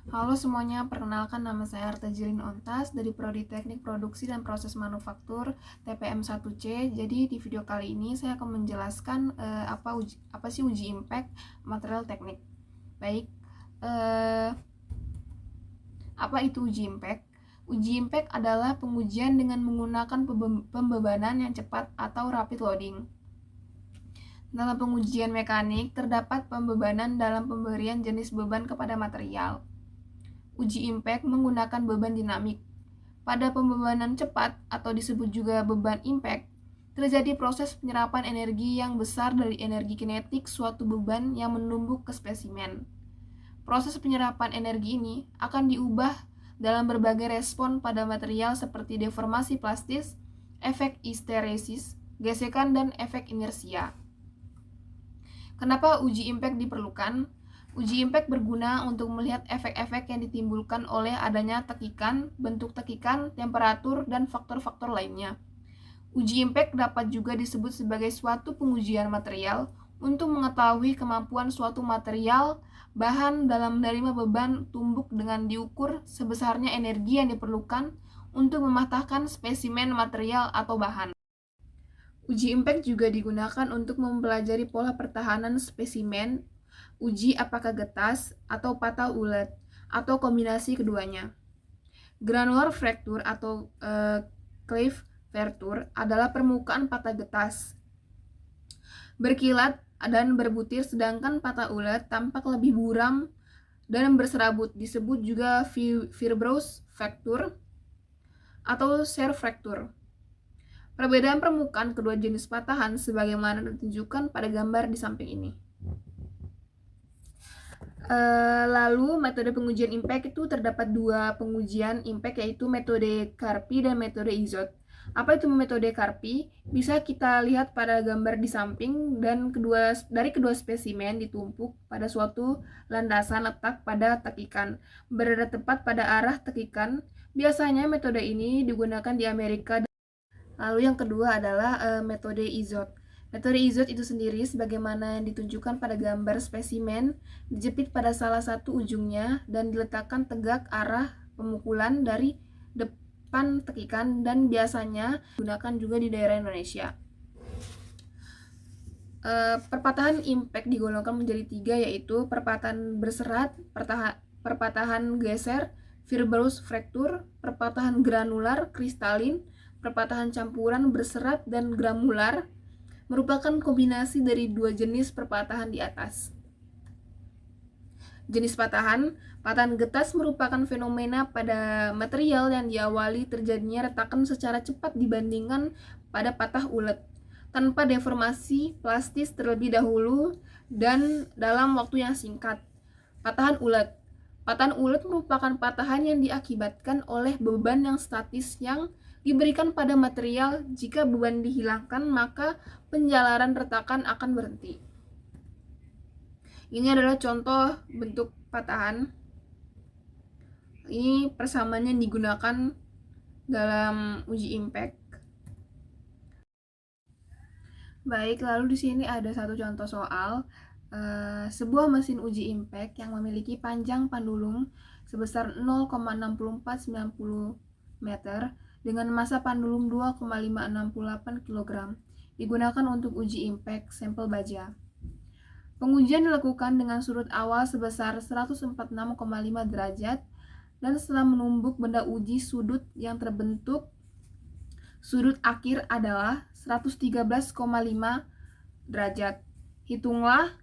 Halo semuanya, perkenalkan nama saya Arta Jilin Ontas dari Prodi Teknik Produksi dan Proses Manufaktur TPM 1C. Jadi di video kali ini saya akan menjelaskan apa sih uji impact material teknik. Baik, apa itu uji impact? Uji impact adalah pengujian dengan menggunakan pembebanan yang cepat atau rapid loading. Dalam pengujian mekanik, terdapat pembebanan dalam pemberian jenis beban kepada material. Uji impact menggunakan beban dinamik. Pada pembebanan cepat atau disebut juga beban impact, terjadi proses penyerapan energi yang besar dari energi kinetik suatu beban yang menumbuk ke spesimen. Proses penyerapan energi ini akan diubah dalam berbagai respon pada material seperti deformasi plastis, efek histeresis, gesekan, dan efek inersia. Kenapa uji impact diperlukan? Uji impact berguna untuk melihat efek-efek yang ditimbulkan oleh adanya tekikan, bentuk tekikan, temperatur, dan faktor-faktor lainnya. Uji impact dapat juga disebut sebagai suatu pengujian material untuk mengetahui kemampuan suatu material bahan dalam menerima beban tumbuk dengan diukur sebesarnya energi yang diperlukan untuk mematahkan spesimen material atau bahan. Uji impact juga digunakan untuk mempelajari pola pertahanan spesimen, uji apakah getas atau patah ulet, atau kombinasi keduanya. Granular fracture atau cleft fracture adalah permukaan patah getas, berkilat dan berbutir, sedangkan patah ulet tampak lebih buram dan berserabut, disebut juga fibrous fracture atau shear fracture. Perbedaan permukaan kedua jenis patahan sebagaimana ditunjukkan pada gambar di samping ini. Lalu metode pengujian impact itu terdapat dua pengujian impact, yaitu metode Karpi dan metode Izot. Apa itu metode Karpi? Bisa kita lihat pada gambar di samping, dan dari kedua spesimen ditumpuk pada suatu landasan letak pada tekikan, berada tepat pada arah tekikan. Biasanya metode ini digunakan di Amerika. Lalu yang kedua adalah metode Izot. Metode Izot itu sendiri sebagaimana yang ditunjukkan pada gambar spesimen, dijepit pada salah satu ujungnya dan diletakkan tegak arah pemukulan dari depan tekikan, dan biasanya digunakan juga di daerah Indonesia. Perpatahan impact digolongkan menjadi tiga, yaitu perpatahan berserat, perpatahan geser, fibrous fracture, perpatahan granular, kristalin, perpatahan campuran berserat dan granular, merupakan kombinasi dari dua jenis perpatahan di atas. Jenis patahan getas merupakan fenomena pada material yang diawali terjadinya retakan secara cepat dibandingkan pada patah ulet, tanpa deformasi plastis terlebih dahulu dan dalam waktu yang singkat. Patahan ulet merupakan patahan yang diakibatkan oleh beban yang statis yang diberikan pada material. Jika beban dihilangkan, maka penjalaran retakan akan berhenti. Ini adalah contoh bentuk patahan. Ini persamaan yang digunakan dalam uji impact. Baik, lalu di sini ada satu contoh soal. Sebuah mesin uji impact yang memiliki panjang pendulum sebesar 0,6490 meter dengan masa pendulum 2,568 kg digunakan untuk uji impact sampel baja. Pengujian dilakukan dengan sudut awal sebesar 146,5 derajat, dan setelah menumbuk benda uji, sudut yang terbentuk sudut akhir adalah 113,5 derajat. Hitunglah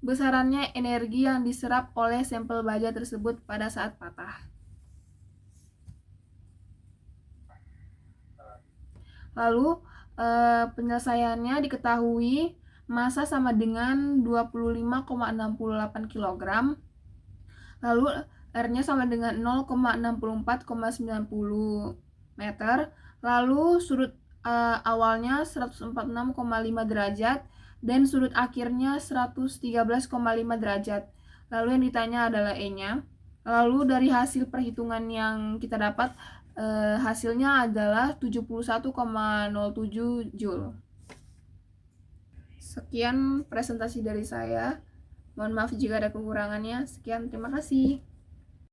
besarannya energi yang diserap oleh sampel baja tersebut pada saat patah. Lalu penyelesaiannya diketahui, massa sama dengan 25,68 kg. Lalu R-nya sama dengan 0,64,90 meter. Lalu sudut awalnya 146,5 derajat dan sudut akhirnya 113,5 derajat. Lalu yang ditanya adalah E-nya. Lalu dari hasil perhitungan yang kita dapat, hasilnya adalah 71,07 Joule. Sekian presentasi dari saya. Mohon maaf jika ada kekurangannya. Sekian, terima kasih.